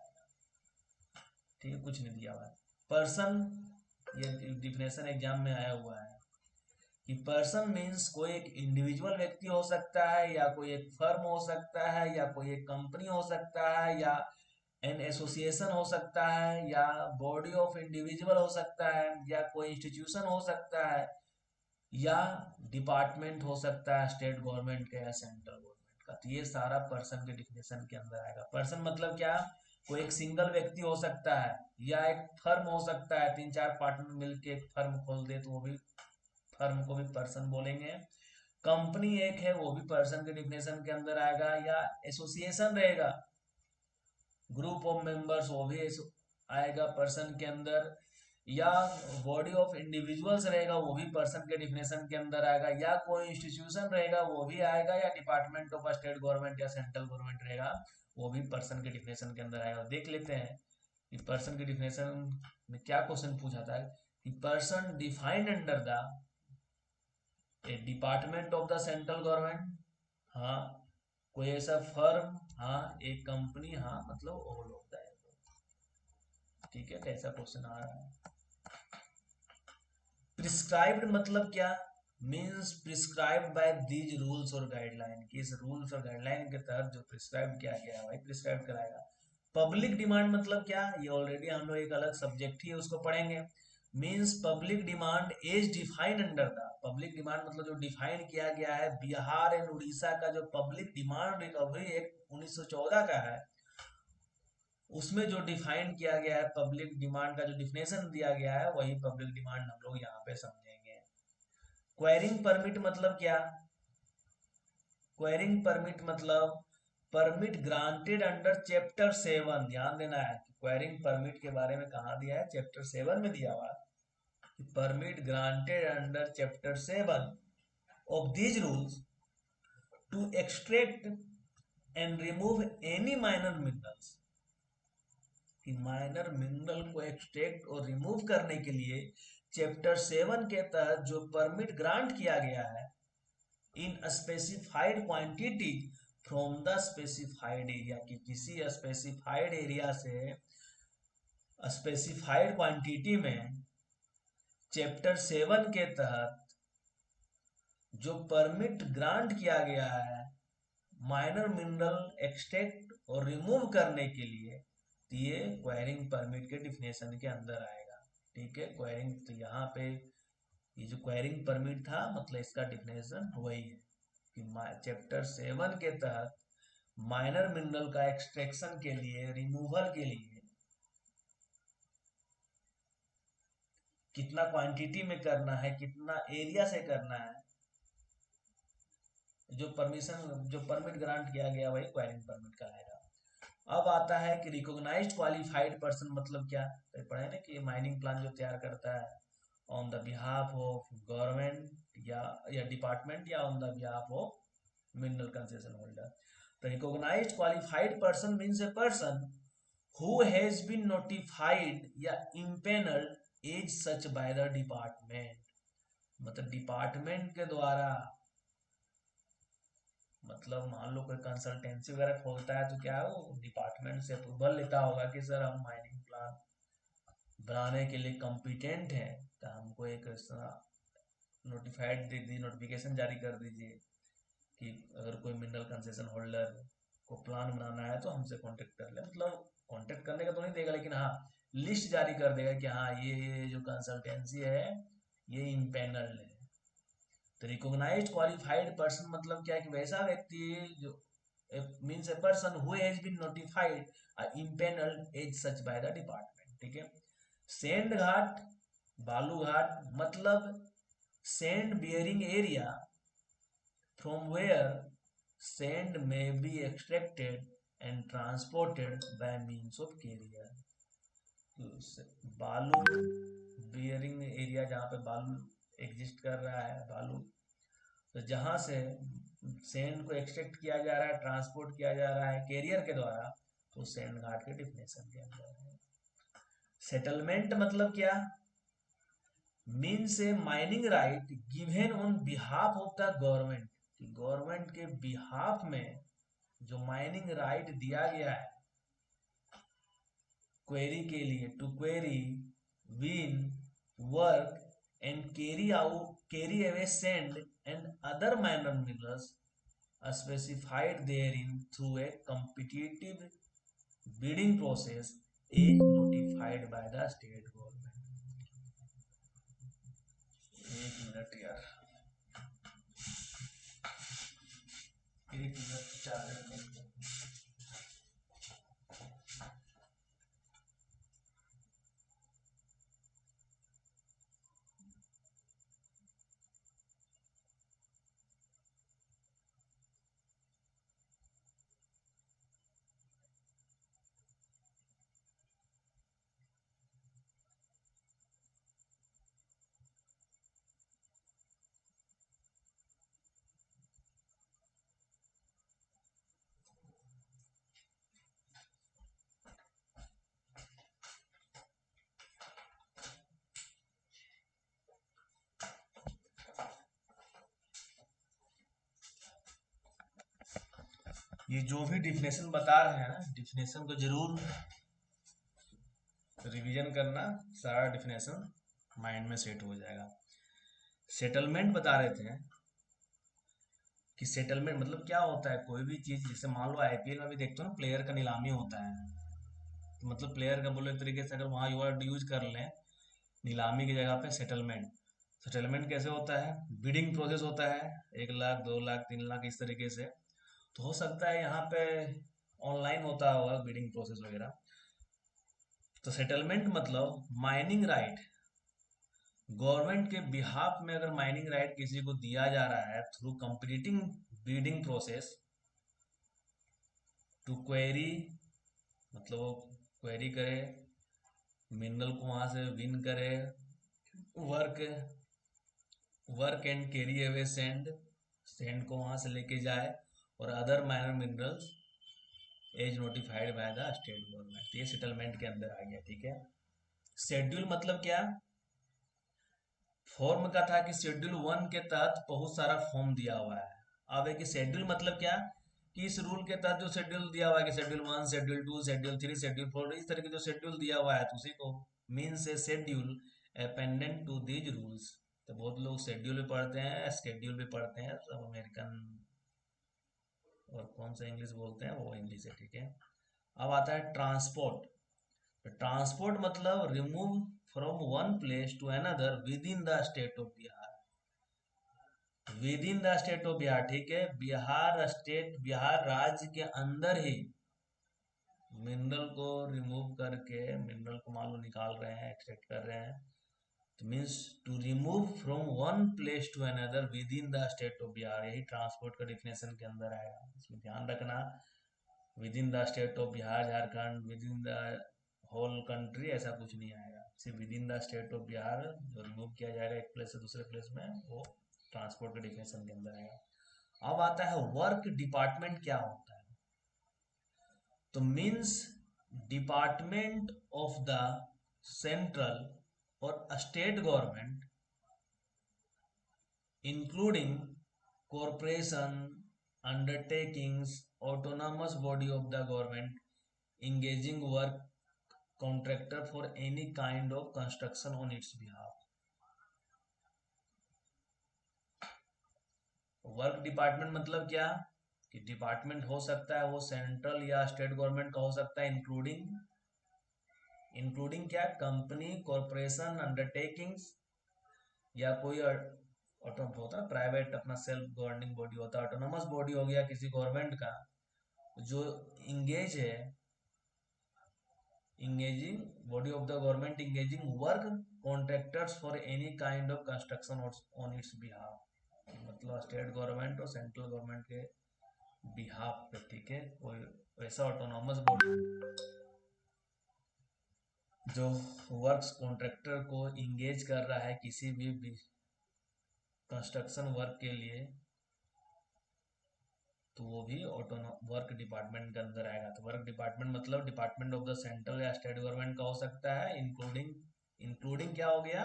ठीक है, कुछ नहीं दिया हुआ है। पर्सन, ये डिफिनेशन एग्जाम में आया हुआ है कि पर्सन मीन्स कोई एक इंडिविजुअल व्यक्ति हो सकता है, या कोई एक फर्म हो सकता है, या कोई एक कंपनी हो सकता है, या एन एसोसिएशन हो सकता है, या बॉडी ऑफ इंडिविजुअल हो सकता है, या कोई इंस्टीट्यूशन हो सकता है, या डिपार्टमेंट हो सकता है स्टेट गवर्नमेंट का या सेंट्रल गवर्नमेंट का। तो ये सारा पर्सन के डिफिनेशन के अंदर आएगा। पर्सन मतलब क्या, कोई एक सिंगल व्यक्ति हो सकता है, या एक फर्म हो सकता है, तीन चार पार्टनर मिलके एक फर्म खोल दे तो वो भी फर्म को भी पर्सन बोलेंगे। कंपनी एक है वो भी पर्सन के डिफिनेशन के अंदर आएगा, या एसोसिएशन रहेगा ग्रुप ऑफ मेंबर्स वो भी आएगा पर्सन के अंदर, या बॉडी ऑफ इंडिविजुअल्स रहेगा वो भी पर्सन के डिफिनेशन के अंदर आएगा, या कोई इंस्टीट्यूशन रहेगा वो भी आएगा, या डिपार्टमेंट ऑफ स्टेट गवर्नमेंट या सेंट्रल गवर्नमेंट रहेगा वो भी पर्सन के डिफिनेशन के अंदर आएगा। देख लेते हैं कि पर्सन के डिफिनेशन में क्या क्वेश्चन पूछा था, कि person defined under the A department of the central government, हाँ कोई ऐसा फर्म, हाँ एक कंपनी, हाँ मतलब ऑल ऑफ द। ठीक है, तो ऐसा क्वेश्चन आ रहा है। प्रिस्क्राइब्ड मतलब क्या, means prescribed bye these rules और गाइडलाइन, कि इस रूल्स और गाइडलाइन के तहत जो प्रिस्क्राइब किया गया है वही प्रिस्क्राइब कराएगा। पब्लिक डिमांड मतलब क्या, ये ऑलरेडी हम लोग एक अलग सब्जेक्ट ही है उसको पढ़ेंगे। Means public demand is defined under the, public demand मतलब जो डिफाइन किया गया है बिहार एंड उड़ीसा का जो पब्लिक डिमांड रिकवरी एक्ट 1914 का है, उसमें जो डिफाइन किया गया है पब्लिक डिमांड का जो डिफिनेशन दिया गया है वही पब्लिक डिमांड हम लोग यहाँ पे समझेंगे। क्वेरिंग परमिट मतलब क्या, क्वेरिंग परमिट मतलब परमिट ग्रांटेड अंडर चैप्टर 7, ध्यान देना है कि क्वेरिंग परमिट के बारे में कहा दिया है, चैप्टर 7 में दिया हुआ है। Permit granted under chapter 7 of these rules to extract and remove any minor minerals, कि माइनर मिनरल को एक्सट्रैक्ट और रिमूव करने के लिए चैप्टर 7 के तहत जो परमिट ग्रांट किया गया है इन specified quantity from the specified area, कि किसी स्पेसिफाइड एरिया से स्पेसिफाइड क्वांटिटी में चैप्टर 7 के तहत जो परमिट ग्रांट किया गया है माइनर मिनरल एक्सट्रैक्ट और रिमूव करने के लिए, तो ये क्वेरिंग परमिट के डिफिनेशन के अंदर आएगा। ठीक है, क्वेरिंग तो यहाँ पे ये जो क्वेरिंग परमिट था मतलब इसका डिफिनेशन वही है कि चैप्टर 7 के तहत माइनर मिनरल का एक्सट्रैक्शन के लिए, रिमूवल के लिए कितना क्वांटिटी में करना है, कितना एरिया से करना है, जो परमिशन जो परमिट ग्रांट किया गया वही क्वेरिंग परमिट कहलाएगा। अब आता है कि रिकॉग्नाइज्ड क्वालिफाइड पर्सन मतलब क्या, तो पढ़े ना कि माइनिंग प्लान जो तैयार करता है on the behalf of government या डिपार्टमेंट, या on the behalf of mineral concession holder. तो recognised qualified person means a person who has been notified या impaneled as such by the department, मतलब department के द्वारा, मतलब मान लो कोई कंसल्टेंसी वगैरह खोलता है तो क्या है वो डिपार्टमेंट से अप्रूवल लेता होगा कि सर हम माइनिंग प्लान बनाने के लिए कॉम्पिटेंट हैं, तो हमको एक नोटिफाइड दे दी नोटिफिकेशन जारी कर दीजिए कि अगर कोई मिनरल कंसेशन होल्डर को प्लान बनाना है तो हमसे कांटेक्ट कर ले। मतलब कांटेक्ट करने का तो नहीं देगा, लेकिन हाँ लिस्ट जारी कर देगा कि हाँ ये जो कंसल्टेंसी है ये इम्पेनल्ड है। तो रिकॉग्नाइज्ड क्वालिफाइड पर्सन मतलब क्या है कि वैसा व्यक्ति जो means a person who has been notified empanelled as such by the department, ठीक है। सैंड घाट, बालू घाट मतलब sand bearing area from where sand may be extracted and transported by means of carrier। बालू बियरिंग एरिया जहाँ पे बालू exist कर रहा है, बालू, तो जहाँ से सैंड को एक्सट्रैक्ट किया जा रहा है, ट्रांसपोर्ट किया जा रहा है कैरियर के द्वारा, तो सैंड घाट के डिफिनेशन के अंदर है। सेटलमेंट मतलब क्या, means A mining right given on behalf of the government, government के बिहाफ में जो माइनिंग राइट दिया गया है क्वेरी के लिए, to quarry, win, work and carry away sand and other minor minerals specified therein through a competitive bidding process is notified by the state government। एक minute यार, एक मिनट चार्जर में। ये जो भी डिफिनेशन बता रहे हैं ना, डिफिनेशन को जरूर रिवीजन करना, सारा डिफिनेशन माइंड में सेट हो जाएगा। सेटलमेंट बता रहे थे कि सेटलमेंट मतलब क्या होता है, कोई भी चीज, जैसे मान लो आईपीएल में भी देखते हो ना प्लेयर का नीलामी होता है, तो मतलब प्लेयर का बोलो एक तरीके से अगर वहाँ वर्ड यूज कर लें नीलामी की जगह पे सेटलमेंट। सेटलमेंट कैसे होता है, बिडिंग प्रोसेस होता है, 1 लाख 2 लाख 3 लाख इस तरीके से, तो हो सकता है यहाँ पे ऑनलाइन होता होगा बिडिंग प्रोसेस वगैरह। तो सेटलमेंट मतलब माइनिंग राइट, गवर्नमेंट के बिहाफ में अगर माइनिंग राइट किसी को दिया जा रहा है through completing bidding process, to quarry मतलब वो क्वेरी करे, मिनरल को वहां से विन करे, work work and carry away sand, sand को वहां से लेके जाए, और other minor minerals as notified by the state government, ये सेटलमेंट के अंदर आ गया, ठीक है। शेड्यूल मतलब क्या, फॉर्म का था कि शेड्यूल 1 के तहत बहुत सारा फॉर्म दिया हुआ है। अब है कि शेड्यूल मतलब क्या, कि इस रूल के तहत जो शेड्यूल दिया हुआ है कि शेड्यूल 1, शेड्यूल 2, शेड्यूल 3, शेड्यूल 4, इस तरह के जो शेड्यूल दिया हुआ है तो उसी को means a schedule appendant to these rules. तो बहुत लोग शेड्यूल भी पढ़ते हैं, स्केड्यूल भी पढ़ते हैं, सब अमेरिकन और कौन सा इंग्लिश बोलते हैं वो इंग्लिश है, ठीक है। अब आता है ट्रांसपोर्ट। ट्रांसपोर्ट मतलब remove from one place to another within the state of Bihar, within the state of Bihar, ठीक है। बिहार स्टेट, बिहार राज्य के अंदर ही मिनरल को रिमूव करके, मिनरल को मान लो निकाल रहे हैं, एक्सट्रैक्ट कर रहे हैं, तो means to remove from one place to another within the state of Bihar, यही ट्रांसपोर्ट का डिफिनेशन के अंदर आएगा। इसमें ध्यान रखना, within the state of Bihar Jharkhand, within the whole country ऐसा कुछ नहीं आएगा, सिर्फ within the state of Bihar जो रिमूव किया जाएगा एक प्लेस से दूसरे प्लेस में, वो ट्रांसपोर्ट के डिफिनेशन के अंदर आएगा। अब आता है वर्क डिपार्टमेंट क्या होता है, तो means department of the central और state government including corporation, undertakings, autonomous body of the government, engaging work contractor for any kind of construction on its behalf. Work department मतलब क्या कि डिपार्टमेंट हो सकता है वो सेंट्रल या स्टेट गवर्नमेंट का हो सकता है, इंक्लूडिंग क्या, कंपनी, कॉरपोरेशन, अंडरटेकिंग्स, या कोई होता है प्राइवेट अपना सेल्फ गवर्निंग बॉडी होता है, ऑटोनोमस बॉडी हो गया किसी गवर्नमेंट का जो इंगेज है, engaging body of the government engaging work contractors for any kind of construction on it's behalf, मतलब स्टेट गवर्नमेंट और सेंट्रल गवर्नमेंट के बिहाफ पे, ठीक है, कोई वैसा ऑटोनोमस बॉडी जो वर्क्स कॉन्ट्रैक्टर को इंगेज कर रहा है किसी भी कंस्ट्रक्शन वर्क के लिए, तो वो भी वर्क डिपार्टमेंट के अंदर आएगा। तो वर्क डिपार्टमेंट मतलब डिपार्टमेंट ऑफ द सेंट्रल या स्टेट गवर्नमेंट का हो सकता है, इंक्लूडिंग क्या हो गया,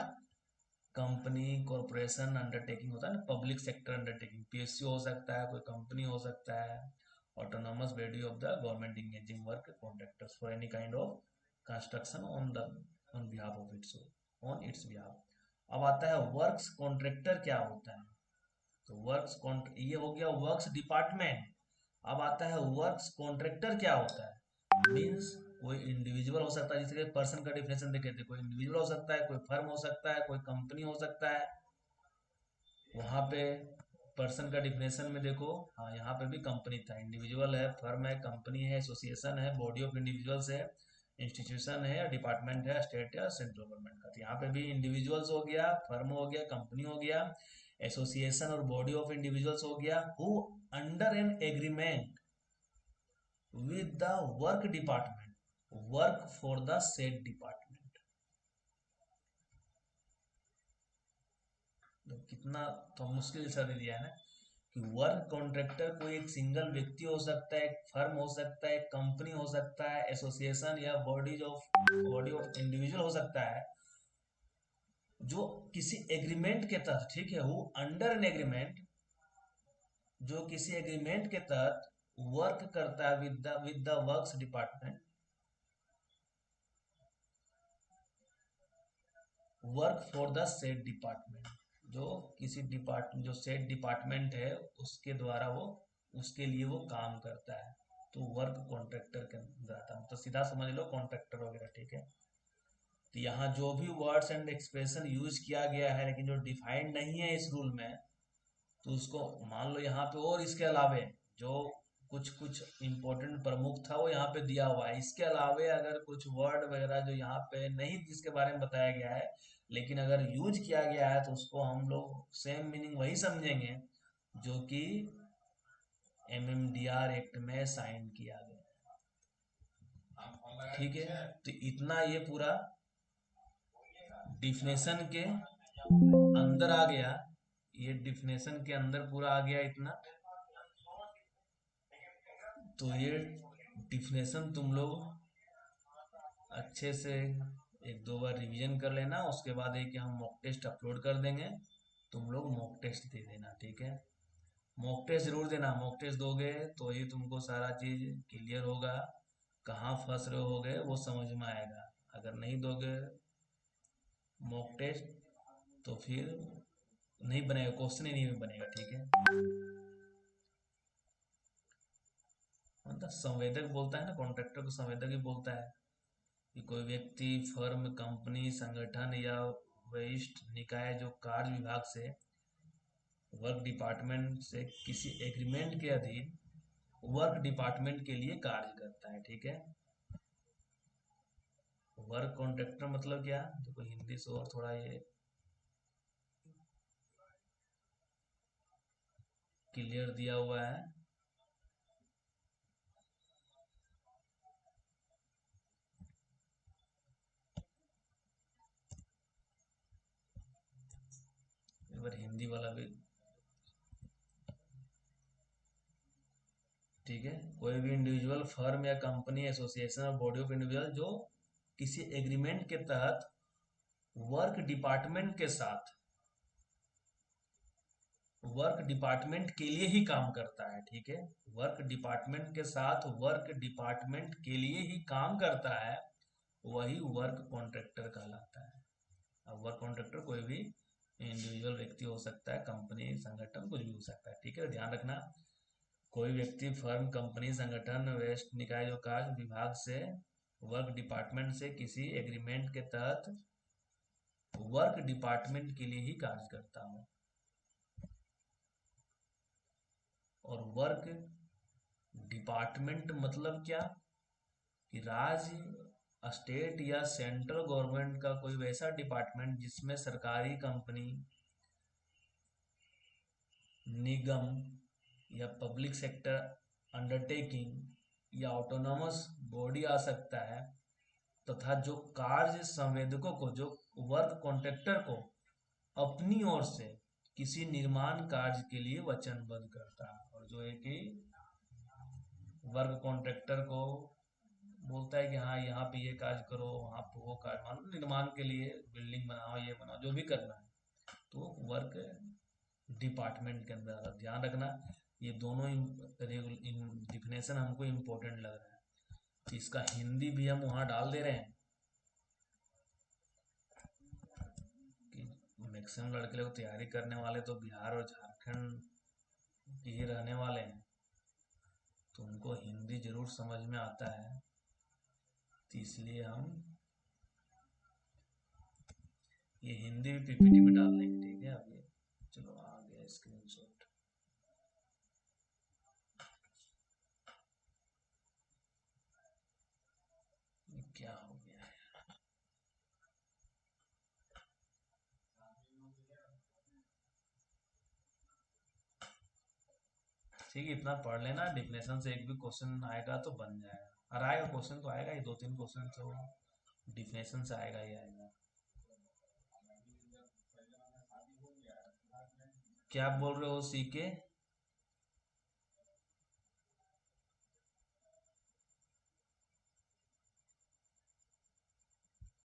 कंपनी, कॉरपोरेशन, अंडरटेकिंग होता है ना, पब्लिक सेक्टर अंडरटेकिंग, पीएसयू हो सकता है, कोई कंपनी हो सकता है, autonomous body of the government engaging work contractors for any kind of construction on behalf of its behalf. अब आता है वर्क्स कॉन्ट्रैक्टर क्या होता है। तो ये हो गया वर्क्स डिपार्टमेंट। अब आता है वर्क्स कॉन्ट्रैक्टर क्या होता है, मीन्स कोई इंडिविजुअल हो सकता है, जैसे पर्सन का डिफिनेशन देखे थे, कोई इंडिविजुअल हो सकता है, कोई फर्म हो सकता है, कोई कंपनी हो सकता है। वहां पे पर्सन का डिफिनेशन में देखो, हाँ यहाँ पे भी कंपनी था, इंडिविजुअल है, फर्म है, कंपनी है, एसोसिएशन है, बॉडी ऑफ इंडिविजुअल्स है, इंस्टीट्यूशन है या डिपार्टमेंट है, स्टेट या सेंट्रल गवर्नमेंट का। तो यहाँ पे भी इंडिविजुअल्स हो गया, फर्म हो गया, कंपनी हो गया, एसोसिएशन और बॉडी ऑफ इंडिविजुअल्स हो गया, who under an agreement with the work department work for the set department. तो कितना तो मुश्किल सा दे दिया है ना कि वर्क कॉन्ट्रैक्टर कोई एक सिंगल व्यक्ति हो सकता है, एक फर्म हो सकता है, एक कंपनी हो सकता है, एसोसिएशन या बॉडी ऑफ इंडिविजुअल हो सकता है, जो किसी एग्रीमेंट के तहत, ठीक है, वो अंडर एन एग्रीमेंट, जो किसी एग्रीमेंट के तहत वर्क करता है with the works department, work for the set department, जो किसी डिपार्टमेंट, जो सेट डिपार्टमेंट है उसके द्वारा वो उसके लिए वो काम करता है, तो वर्क कॉन्ट्रैक्टर के अंदर आता है। तो सीधा समझ लो कॉन्ट्रैक्टर वगैरह, ठीक है। तो यहाँ जो भी वर्ड्स एंड एक्सप्रेशन यूज किया गया है लेकिन जो डिफाइंड नहीं है इस रूल में, तो उसको मान लो यहाँ पे, और इसके अलावे जो कुछ कुछ इंपॉर्टेंट प्रमुख था वो यहाँ पे दिया हुआ है, इसके अलावे अगर कुछ वर्ड वगैरह जो यहाँ पे नहीं जिसके बारे में बताया गया है लेकिन अगर यूज किया गया है तो उसको हम लोग सेम मीनिंग वही समझेंगे जो कि एमएमडीआर एक्ट में साइन किया गया, ठीक है। तो इतना ये पूरा डिफिनेशन के अंदर आ गया, ये डिफिनेशन के अंदर पूरा आ गया इतना। तो ये डिफिनेशन तुम लोग अच्छे से एक दो बार रिवीजन कर लेना, उसके बाद एक हम मॉक टेस्ट अपलोड कर देंगे, तुम लोग मॉक टेस्ट दे देना, ठीक है। मॉक टेस्ट जरूर देना, मॉक टेस्ट दोगे तो ही तुमको सारा चीज क्लियर होगा, कहाँ फंस रहे होगे वो समझ में आएगा। अगर नहीं दोगे मॉक टेस्ट तो फिर नहीं बनेगा, क्वेश्चन ही नहीं बनेगा, ठीक है। मतलब संवेदक बोलता है ना, कॉन्ट्रैक्टर को संवेदक ही बोलता है कि कोई व्यक्ति, फर्म, कंपनी, संगठन या वरिष्ठ निकाय जो कार्य विभाग से, वर्क डिपार्टमेंट से किसी एग्रीमेंट के अधीन वर्क डिपार्टमेंट के लिए कार्य करता है, ठीक है। वर्क कॉन्ट्रैक्टर मतलब क्या, देखो हिंदी से और थोड़ा ये क्लियर दिया हुआ है। एक बार हिंदी वाला भी, ठीक है। कोई भी इंडिविजुअल, फर्म या कंपनी, एसोसिएशन और बॉडी ऑफ इंडिविजुअल जो किसी एग्रीमेंट के तहत वर्क डिपार्टमेंट के साथ वर्क डिपार्टमेंट के लिए ही काम करता है, ठीक है। वर्क डिपार्टमेंट के साथ वर्क डिपार्टमेंट के लिए ही काम करता है, वही वर्क कॉन्ट्रैक्टर कहलाता है। अब वर्क कॉन्ट्रैक्टर कोई भी इंडिविजुअल व्यक्ति हो सकता है, कंपनी, संगठन, कुछ भी हो सकता है, ठीक है। ध्यान रखना, कोई व्यक्ति, फर्म, कंपनी, संगठन, वेस्ट निकाय जो कार्य विभाग से, वर्क डिपार्टमेंट से किसी एग्रीमेंट के तहत वर्क डिपार्टमेंट के लिए ही कार्य करता हूँ। और वर्क डिपार्टमेंट मतलब क्या, कि राज्य, स्टेट या सेंट्रल गवर्नमेंट का कोई वैसा डिपार्टमेंट जिसमें सरकारी कंपनी, निगम या पब्लिक सेक्टर अंडरटेकिंग या ऑटोनॉमस बॉडी आ सकता है, तथा जो कार्य संवेदकों को, जो वर्क कॉन्ट्रैक्टर को अपनी ओर से किसी निर्माण कार्य के लिए वचनबद्ध करता है। और जो है कि वर्क कॉन्ट्रैक्टर को बोलता है कि हाँ यहाँ पे ये कार्य करो, वहाँ पे वो कार्य, मान लो निर्माण के लिए बिल्डिंग बनाओ, ये बनाओ, जो भी करना है, तो वर्क डिपार्टमेंट के अंदर आता है। ध्यान रखना, ये दोनों डिफिनेशन हमको इम्पोर्टेंट लग रहा है, तो इसका हिंदी भी हम वहाँ डाल दे रहे हैं कि मैक्सिमम लड़के लोग तैयारी करने वाले तो बिहार और झारखंड के ही रहने वाले हैं, तो उनको हिंदी जरूर समझ में आता है, तो इसलिए हम ये हिंदी भी पीपीटी में डाल देंगे, ठीक है। अब ये चलो आ गया स्क्रीनशॉट। क्या हो गया है, ठीक है, इतना पढ़ लेना, डिफिनेशन से एक भी क्वेश्चन आएगा तो बन जाएगा, और आएगा क्वेश्चन तो आएगा ही, 2-3 क्वेश्चन तो डिफिनेशन से आएगा ही आएगा। क्या बोल रहे हो, सीके?